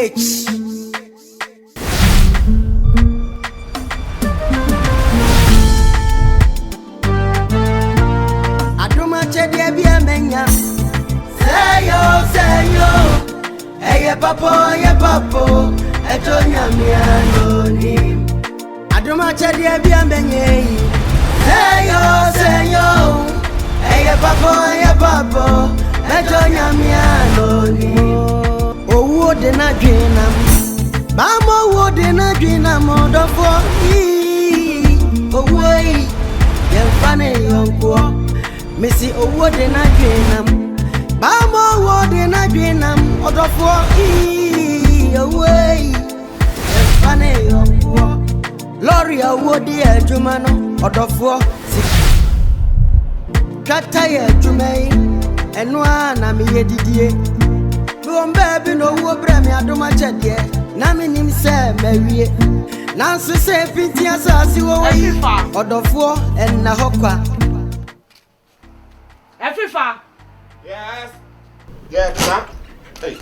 H. Aduma chedi bi amenya. Say yo. Hey papo. Etonya mi anoni. Aduma chedi bi amenya. Say yo. Hey papo. Etonya mi anoni. Owo de na dwinam. Mama wo de na dwinam odofo. Owo yi. Yemfane yonko. Missy owo de na dwinam. Mama wo de na dwinam odofo. Owo yi. Yemfane yonko. Lori owo de adwuma no odofo. Kata ye adwuma yi. Eno na me yedidie. Baby no wo bra me adoma chede na me nim se mawie na so se fiti asasi wo wi odofo en na hokwa Efifa. Yes sir. Hey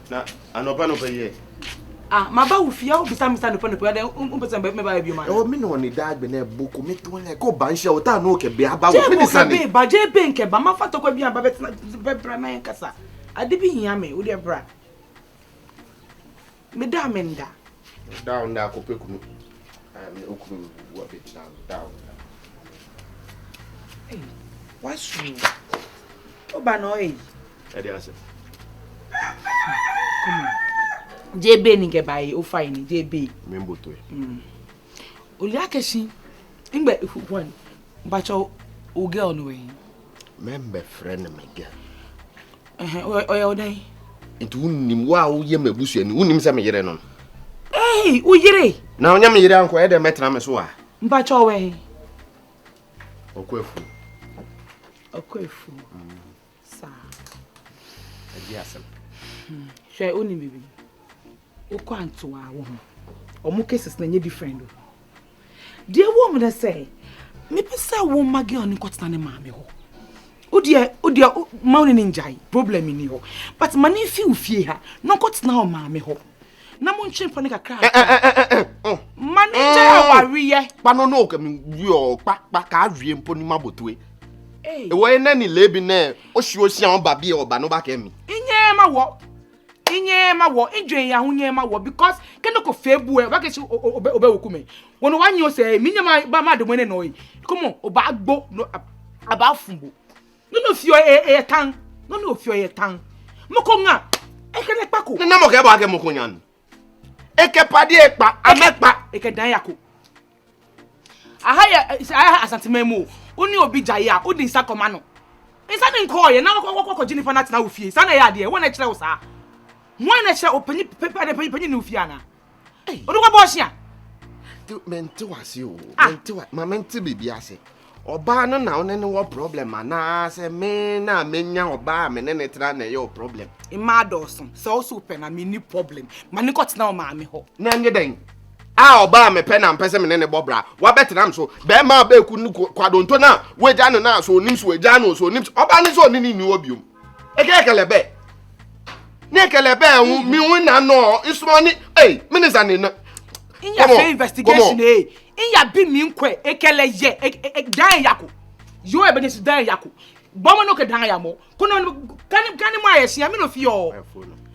na anopa no peye Maba wo fia wo bisa misa no pa no pa de umpesa me ba bi ma o me no ni dad be na buku me to le ko banhia o ta no ke be aba wo me disane ba je be nke ba ma fato kwa bi aba be bra na nkasa ade bi hia me wo de bra me da menda down da ko pekunu me okunu wo be down what's you oba no e dey ase come on JB ni ke bai o fine JB membo to Oli akeshi ngbe one bacho o girl no we member friend me girl oya odan itu unnim wa wo ye mabusu ani unnim se me yere no o yire na onya me yere anko e de metra me so a bacho we okwefu sa adi asem hwe oni bibi Oko antoa wo ho. Omo cases na nye different. De wo me say, me pesa wo mage oni kwatena ne maame ho. Odia mauni ni njai, problem ni ho. But mani fi ufie ha, no kwatena o maame ho. Na mo ntwe mpa ne kakra. Mani njai awariye. Pa no ka mi wi pa ka awie mpo ni mabotoe. E wo na ni lebi na o hia on ba bi e oba no ba ka mi. Inye ma wo indwen ya hunye ma wo because kene ko febu e wa ke si obe okume wono wanyi o se minye ma ma de mo ne no yi komo oba agbo no aba fumbo no fio e tan no fio e tan mo ko nga e kene pako na mo ke ba ke mo ko nyan e ke pade e pa amepa e ke dan yako aha Asante memo oni obi jaya odi nsa koma no nsa ne nko ye na ko jini fa na tena ofie sa na ya de wona kire wo sa Why not share open paper and penny no fiana? Hey, what do I boss ya? Mente was you, my mente be biase. Or bar no now, any what problem, and say, mena, menya or bar, and then it's your problem. In my Dawson, so super, I mean, new problem. Money got now, mammy ho. None your dang. I'll bar me pen and pessim in any bobra. What better I'm so? Bear my bell couldn't quadront now. We're done now, so nims were Jano, so nims, or banis or any new obium. A cackle Nekelebe mi wina no ismoni minister ni na in your investigation in ya bi mi nkwe ekele ye dan yako yo e be ni dan yako bomo no ke dan ya mo kono kan mo ayesi am no fi o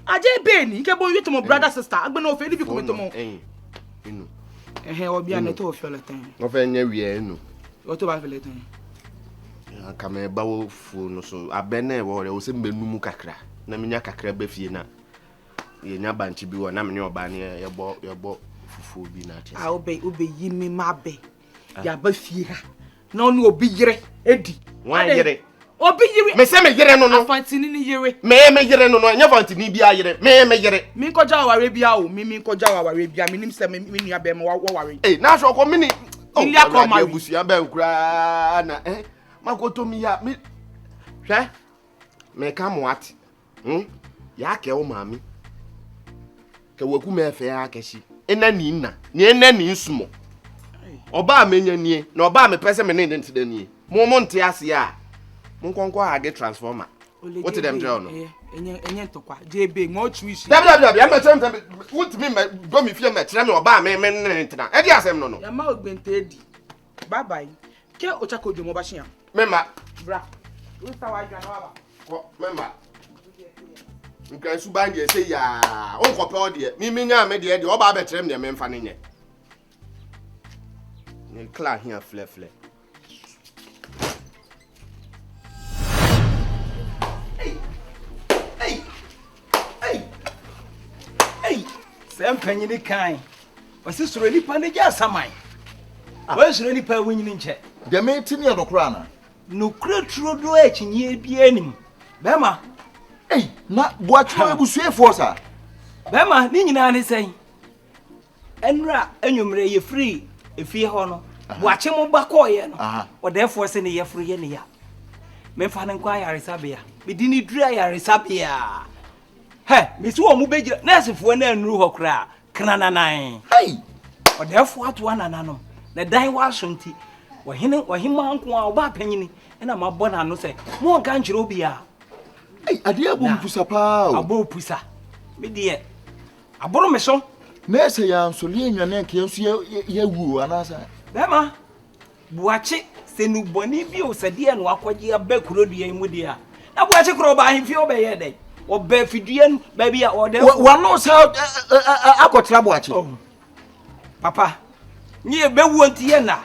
aje be ni ke bo yito mo brother sister agbe no fe ni bi komito mo inu obi an to fi oletan no fe nya wie enu o to ba fi oletan aka me ba wo fu no so abene wo re wo se mbenu kakra na menya kakra ba fie na ye nya banchi bi wo na menye oba ne yebo fufu bi na tia obe yi mi mabe ya ba fie ha na onu obi yire edi wan yire obi yire me se me yire no afantini ni yire me yire no nya fantini bi ayire me yire mi koja waware bia o mi koja waware bia mi nim se mi nua be me waware na so ko mini ili akọ ma busia ba nkura na makoto mi ya mi hwe me ka mo ati ya ke o mami ke waku me fe akashi ena ni nna ni ena ni nsumo oba menya nie na oba me pese me ne ntide nie mo nte ase a mo nkonko age transformer what them draw no enye ntokwa JB ngo chuishi Dabi am tell me what me go me fie me kire me oba me ntina e di asem no ya ma ogbente edi bye bye ke ochako dwomo ba hia mema bra we sa wa dwan wa ba ko mema nkan su ban de say ya on ko pe o de mi nya me de oba be kire me de me mfa ne nye ni kla hia fle Sam Penny kind. Was this really Panija Samai? Where's really per winning in check? The mating of the crana. No crowd true do it in ye be any. Bema, Hey, not what you will say for, sir. Bema, Nina say. Enra, and you may free if you honor. Watch him on Bakoyan. Or therefore send a year free any year. Men fan inquire Sabia. We didn't dry Sabia. Hey, Miss Womubeja, Nancy for no new cra, Canana. Hey, Or therefore what one anano. The die was shunty. Or him uncle about penny, and I'm a bona no say. More can't you be a dear boom to Sapa. bow pussa. Me dear. A borrow me so. Nurse, I am so lean your neck, you see, you woo, and answer. Bema, watch it, say no bonibio, said dear, and walk what ye a beck road ye in Woodia. Now watch a crow by him for your day. Or Befidian, baby, or there. One knows how I got trouble watching. Papa, near Bewuntiana.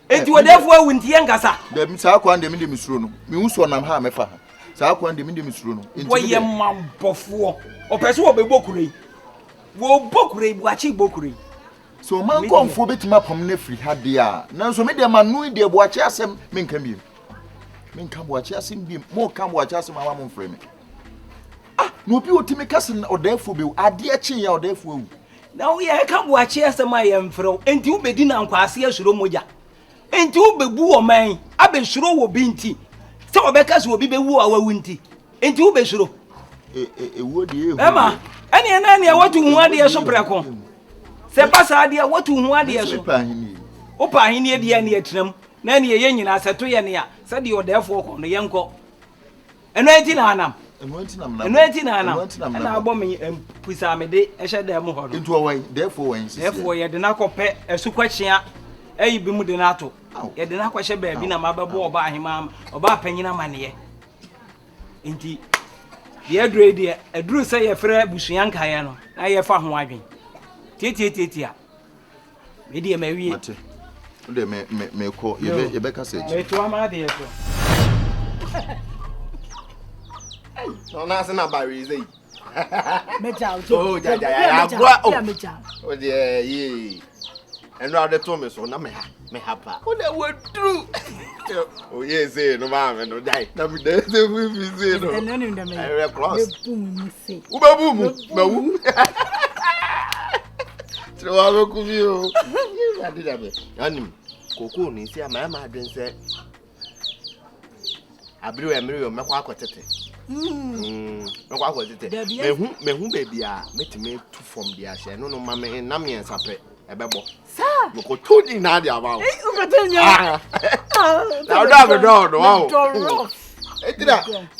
And you were therefore with Tiangasa. The Miss Aquan de Mindimis Runo, Muson and Hamefa. Saquan de Mindimis Runo. Why your mum before or Pessoa Bokuri? Wo Bokuri, watching Bokuri. So, man, come for bit map from Nefri had the air. Now, so many man knew they watch us and men can be. Men come watch us in beam, more come watch us in my mom frame. No people to make us or therefore be a dear chair or therefore. Now we come watch us and my fro, and you be dinner and Quasia Shromoja. And you be boo or man, I be sure will be tea. So Beccas will be woo our winty. And you be sure. Would you, Emma, any what you want dear Sopraco. Sepasa dear what you want dear Soprani. Opa, he near the end trim, Nanny a yen as a 2 year, said you therefore on the young co. And 19 Anam. And 19 Anam. And our bombing and Pusamede, I said them into a way, therefore, you did not compare a suquatia, a bimudinato. You did not question baby, no matter by him, or by penina money. Indeed, the address, a drew say a fair bushian cayano, I have found wagging. Titia. Media Mary. They may call you Becca said. no na se na bari ze Meja oh ja oh dear ye and now they told me so na me hapa oh they were true oh yes say no ma me no dai na me dey say we say no and none of them I cross boom say ubabumu na wu tro wa ku mi o ya di da be yanim koko ni si ama ma adwen say abriwe emre me kwa akotete mekwa akwodite mehu baby a metime to from dia hye no ma me na me ensape ebebo sa meko todi na dia ba eh ukatenya na do wow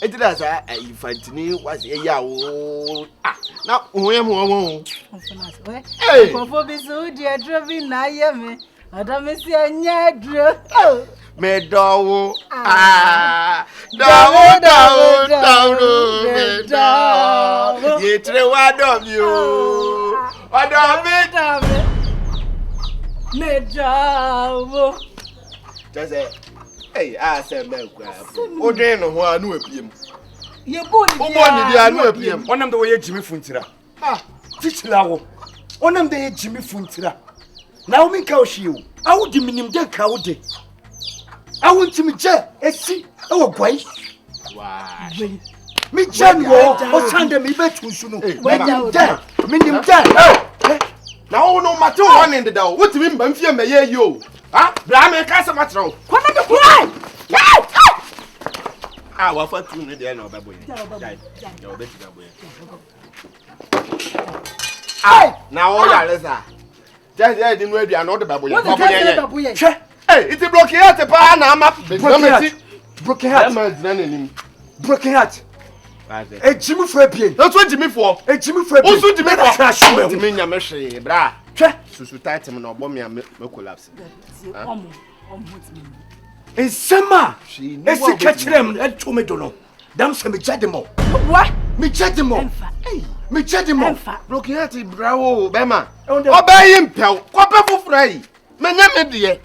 etira sa infantini was eya wo na ohun ho eh fofo bi so dia driving na ye me adame si anya dro me dowo ye tre wa do mi o me dowo just hey say me kwa o den no ho anu apiem ye boni dia anu apiem Onam the way Jimmy Funtira. Tichilawo. Onam the Jimmy Funtira. Now me kaushi you. I would diminim de kaude. I want to me je esi e boy. Why? Me jan wo o sande me betu suno. Minim de. Now no matter one in the door. What me mba mfie me ye yo. Ah, bra me ka se matro. Kwana de kurai. Ah, wa fa tu ne de na obabo ye. Dai. Ya obeti gabo ye. Ah, na o ya lesa. Just there the no dia na o de babo ye. Babo ye. Che. Hey, it's broken heart pa na ama. Broken heart. Broken heart. E Jimmy for pie. That's what Jimmy for. E Jimmy for pie. Also Jimmy for. Crash me. Jimmy nyamehwe bra. Hwe. Susu tight me no me collapse. Ensema. Esi kachirem e to me do no. Dam se me jade mo. What? Me jade mo. Me jade mo. Broken heart brawo bema. Obayi mpel. Kope fofura yi. Menya me de.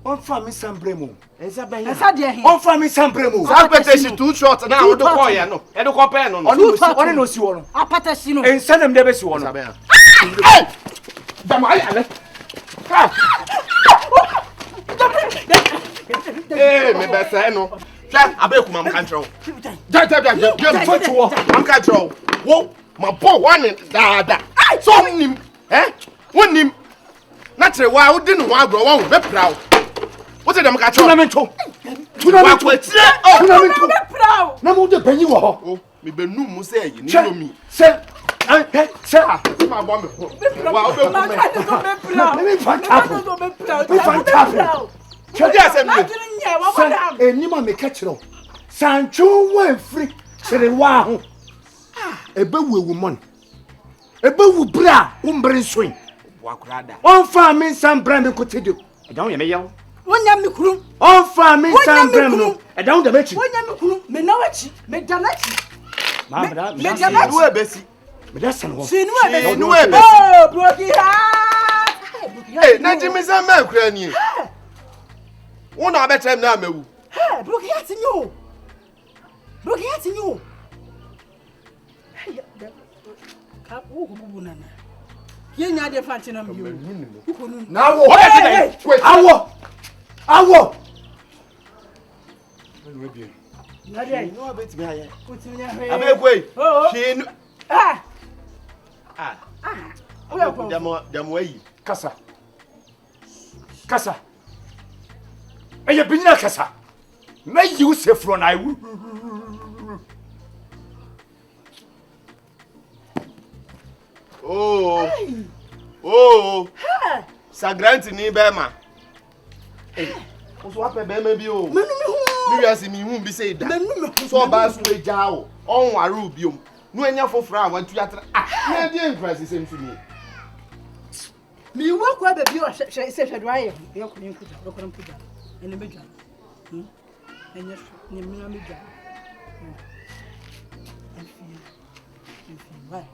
On fa me sambremo. Esa de he. On fa me sambremo. Apatesi too short na wo do call ya no. E do kope no. Oni no si wo no. Apatesi no. Ensanem de be si wo no. Dam ai ale. Me be say no. Hwa abeku mam kan tro. Ja get for to am kan tro. Wo ma bo one da. So nim. Wonim. Na tre wa wo di no ho agro wo be prawo. What them catch tournament? Tournament. Na mo de panyi wo ho. Oh, me be nu mu say yi ni no mi. Say, Ma bo me ho. Wa obe ku me. Me fantastic. Me fantastic. Chodi asem ni. Say, enima me catch ro. Sancho wan free. Sere wa ho. Ebe wu mon. Ebe wu bra, umbre swing. Wa kurada. On fa me sam bra me kotedo. E don ye me yawo. Wonya me kunu. On fa me sam bra no. E don da bechi. Wonya me kunu. Me na wachi. Me janachi. Ma bra. Me janachi. Nu ebesi. Me da san ho. Sinu ebesi. Nu ebesi. Oh, broki ha. Na Jimmy Sam ma kura ni. Wo na abetrem na mawu. Broki ha tinyo. Broki ha tinyo. Ka wo gugu nana. Ye nya de fanti na mi. Na wo. Awo. Na de. No abeti me aye. Kutimi nya he. Abekwe. Shinu. Oya ko. Dem wayi. Kasa. Eye binyina kasa. Na you say from I will. Oh. Sagrant ni bema. Oso ape bema bi o. Mi wiase mi hu bi say da. So ba so eja o. On ware obi o. No anya fofora a wantu atra. Na dey impress sem tu ni. Mi wo kwa be bi o se hwedo aye. Ye ko ni nkuta, ko ni nkuta. Ene bedwa. Enya ni mi na medwa. Vai.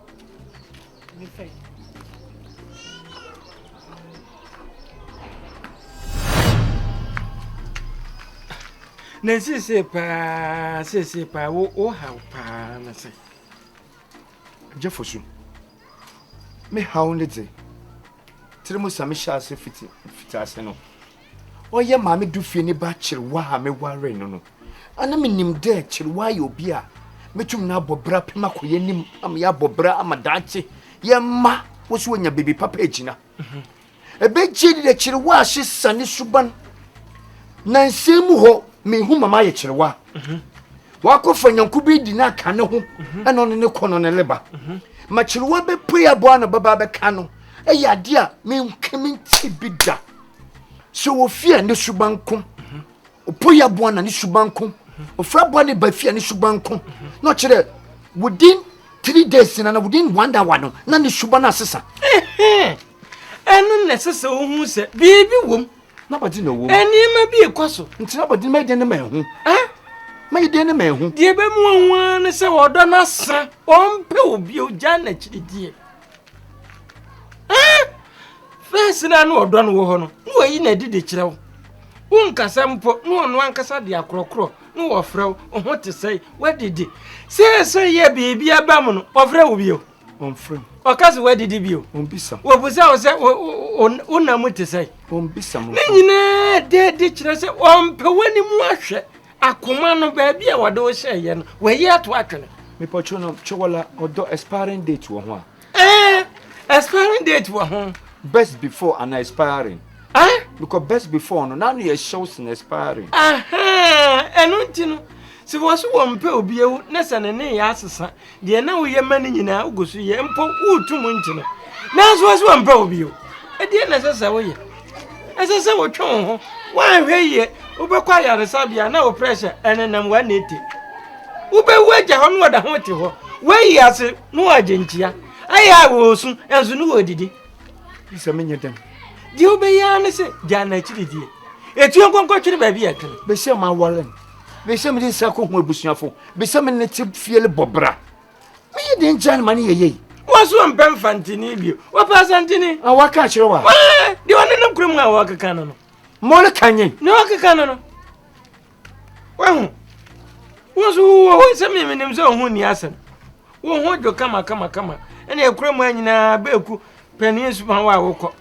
Me fez. Nancy say pa wo how pa na say. Jeffosu. Me how ne dey. Tiremu sami sha se fita ase no. Oye ma me du fie ni ba kirwa ha me ware no. Ana me nim de kirwa ye obi a metum na bobra pema koye nim am ya bobra amadache ye ma wo so nya baby papa ejina. Ebe jedi de kirwa hye sane suban. Na nsemu ho me hu mama ye kirwa. Wakofa nyanku bi di na ka ne ho ana ne kono ne leba. Ma kirwa be poya bo ana baba be ka no. Eye ade a me nkemi tibida. So wo fie ne subanko. Opoya bo ana ne subanko. Ofra bo ne ba fie ne subanko. No kire within 3 days na within 1 hour no na ne subana asesa. Enu nesese wo hu se bibi wom. Na badi no wo. Eni ma bi ekwaso. Nti na badi ma de ne ma hu. Ma de ne ma hu. Die be mu anwa ne se wodo na sa. Ompe obi o ja na chiridie. Fes na no odo no wo ho no. Wo yi na dide kire wo. Wo nkasa mpo no ono ankasa de akrokro. No wo frɛ wo ho te sei wadidi. Se ye bibi aba mu no. Ofrɛ wo bio. Onfrɛ. Okase wadidi bio. Onbisa. Wo busa wo se wona mu te sei. Onbisa mo. Ne nyina de kire se ompe wani mu ahwɛ. Akoma no ba bia wode wo hye ye no. Wo yi ato atwene. Me pocho no chowola odo expiring date wo ho a. Expiring date wo ho. Best before and expiring. Because best before no now you shows in expiring. Eno ntino. Si wo so wo mpe obi ewu na se ne ya asesa. De na wo ye mani nyina ugosu ye mpo utum ntino. Na so wo mpe obi ewu. E de na sesa wo ye. Esesa wo twon ho. Wa hwe ye. Obekwa yare sabia na wo pressure enenam wa neti. Ube weja hono wada ho te ho. We yase no agentia. Aya wo su enso no odidi. Bisa menye dem. Di ube ya ne se dia na chiridi. Etu enkonko twiri ba bi ya kan. Be se ma wolen. Be se me sa ko ho abusuafo. Be se me ne te fiele bobra. Me ye den jan mane ye. Wasu mpem fantini bio. Wa pa santini. Awaka kire wa. Di wona na kurum a wa kaka no. Mo le kanye. No kaka no. Wa Wasu wo se me nim se ho ni asem. Wo ho jo kama. Ene ekurum anyina beku pani suban wa wokọ.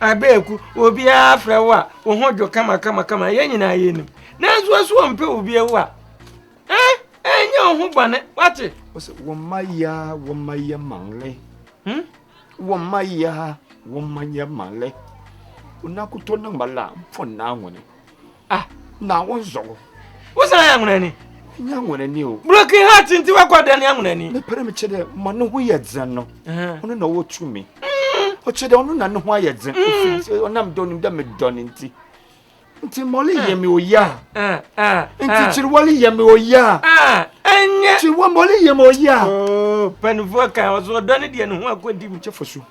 Abeku obi afra wa wo ho jo kama ye nyina ye nim. Nanso wasu mpe obi ewu a. Enye ho bane wate. Wo maya mangle. Wo maya mangle. Unakuto na mala mfo na nwone. Na wonzo. Wo sa ya nwone ni? Nya nwone ni o. Broken heart nti wakwada ni nwone ni. Me pere me chede mo no ho ye dzen no. Ono na wo tumi. O chede ono na no ho ye dzen. Onam donim da me doni nti. Nti moli ye me oya. Nti chirwali ye me oya. Enye. Chi wo moli ye me oya. Oh, panufo kan o so doni de no ho akodi mu chefosu.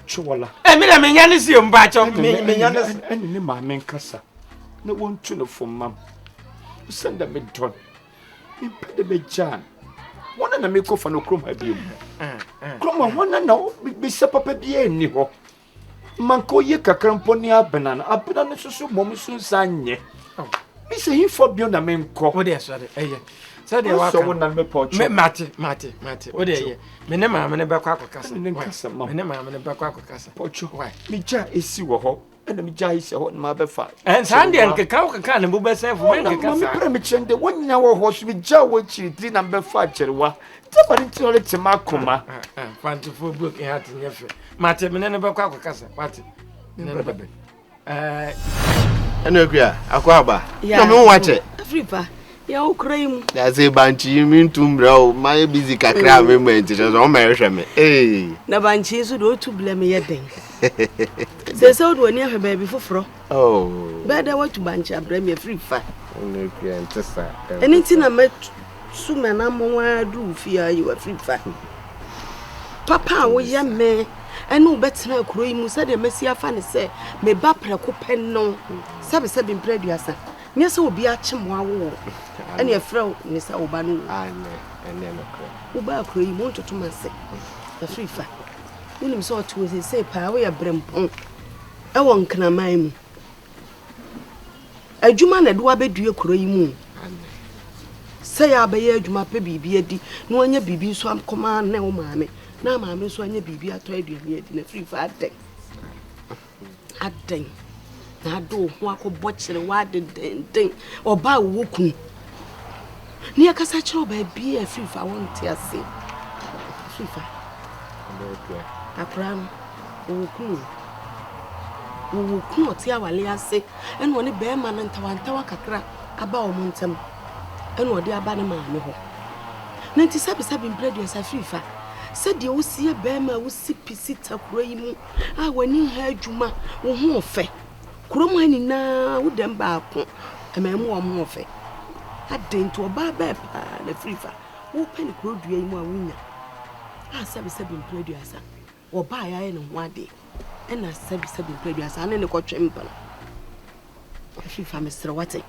Chwala. Me na me nya ne si o mba cho. Me nya ne eni ne ma men kasa. Na wontu no fo mam. Send me don. Impede me jan. Wona na me ko fa no krom ha bi mu. Krom wona na be se papa bi eni ho. Manko ye kakrampo ni abena no susu mom su sanye. Me se hi fo bio na me nko. Wo de sorry. So de wa so wona me pocho. Me mate. Wo de ye. Me ne ma me ne be kwa akokasa. Me ne nkasa mam. Me ne ma me ne be kwa akokasa. Pocho. Why? Me ja esi wo ho. Ena me ja isi ho na ma be fa. Sande nke ka na bu be sefo me nke Me kasa. pere me chende wonya wo ho so me ja wo chiri na be fa cherewa. Tabari ti ole te makoma. Fantifo book e hat nyefe. Mate me ne be kwa akokasa. Mate. Eno kwa akwaba. No me wache. Afripa. Ya ukrai mu. Da say banchi mi ntumbra o my busy kakra me enti so me hwe me. Na banchi so do tu blame ye den. Se do ni ahwe baby foforo. Oh. Beda what to banchi abra me Afripa. Eno kwa ntesa. Anything na me su me na mo wa du fi ayi Afripa. Papa wo ye me enu betena akuro yi mu se de mesi afa ne se me ba preko pen no sebe mpraduasa nye se obi a chemo awo ene afra ne se oba no ene no kra oba akuro yi mu ntoto manse Afrifa unim so otu se pa wo ya brempon e won kana man mu adwuma na do abedu akuro yi mu se ya ba ye adwuma pe bibi adi no anya bibi so akoma na wo maame na maame so anya bibi ato aduane adi na Afrifa aden na do ho akobọ kire wa den oba wo kun ni akasa kire oba bi Afrifa wonte ase Afrifa akran wo kun oti awale ase ene oni be ma na ntawantawa kakra aba o montem ene odi aba ne maame ho na nti sabi mpredu Afrifa said you see a bema wo si pisita kuro yi mu a wani ha adwuma wo ho ofe kuro mu ani na wo dem ba ko amamu wo mo ofe aden to ba ba pa na Afrifa wo pani kuro dua yi mu a wonya a sabi mpredu asa wo ba ya ye ne ho ade ena sabi mpredu asa na ne kotwe mpa Afrifa mesre wate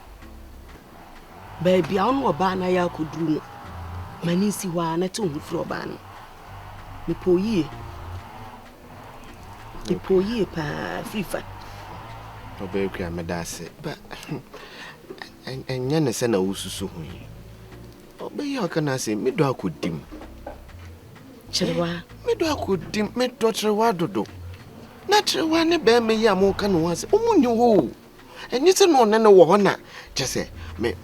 baby a ono ba na ya koduru no mani si wa na to hu fro ba no Nipoye pa Afrifa. Obe kwa medase ba enya ne se na wususu hu yi. Obe ya kana se medo akodim. Cherewa Medo akodim medo cherewa dodo. Na cherewa ne be me ya mo kana wase. Omunni ho. Enye se no ne wo ho na chese me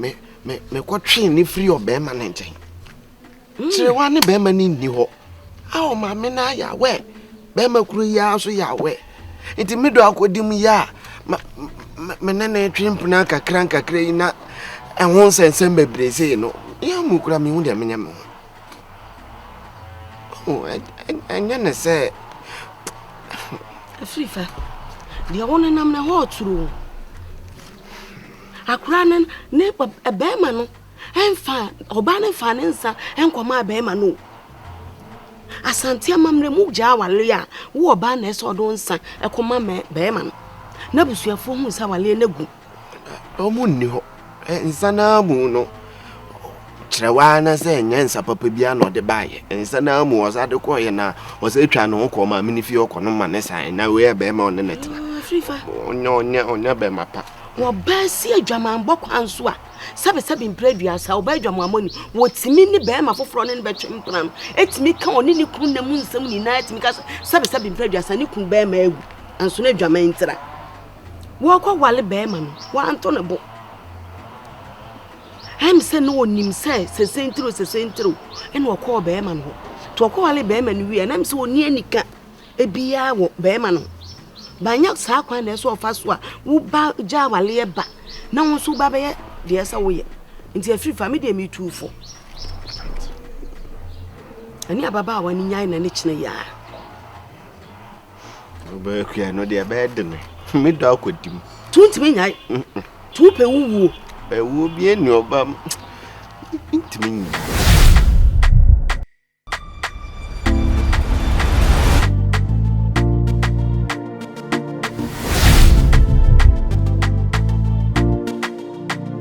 kwotwe ni free obe ma na nchen. Cherewa ne be ma ni ni ho. Aw ma me na ya we be makuru ya so ya we enti medo akodim ya me na twempuna kakra ina ehon sensen bebrese no ya mukura me hu de menya me oh anya ne se Afrifa dia wona nam na ho turu akura ne be ma no Enfa obane fa ne nsa enkoma be ma no Asante amamre mu gya wale a wo oba na eso do nsa ekoma me be ma no na busuafo hu nsa wale na gu omu nni ho nsa na mu no Trewa na se nyansa papa bia no de baye nsa na mu oza de koye na oza etwa no ko ma mini fi okọ no ma ne san na we be ma on ne netra Afrifa onya be mapa wo ba si adwaman bokwan so a sabe mpreduasa wo ba adwamamoni wo timi ni be ma foforo ne be twempran etimi ka oni ni kun na mu nsam ni na etimi ka sabe mpreduasa ni kun be ma agu anso na adwaman ntira wo kwa wale be ma no wa anto ne bo Hem se no onim se sesentiro ene okọ be ma no to okọ wale be ma no wi na se oni anika ebia wo be ma no banya sa kwa na so ofa so a wo ba ja wale ba na wo so ba be de esa wo ye nti afri family de mi tuufo ani ababa wani nyai na ne kine ya oba kua no de be de ne mi do akodim tuntimi nyai tu pe wuwo ewo bi eni oba ntimi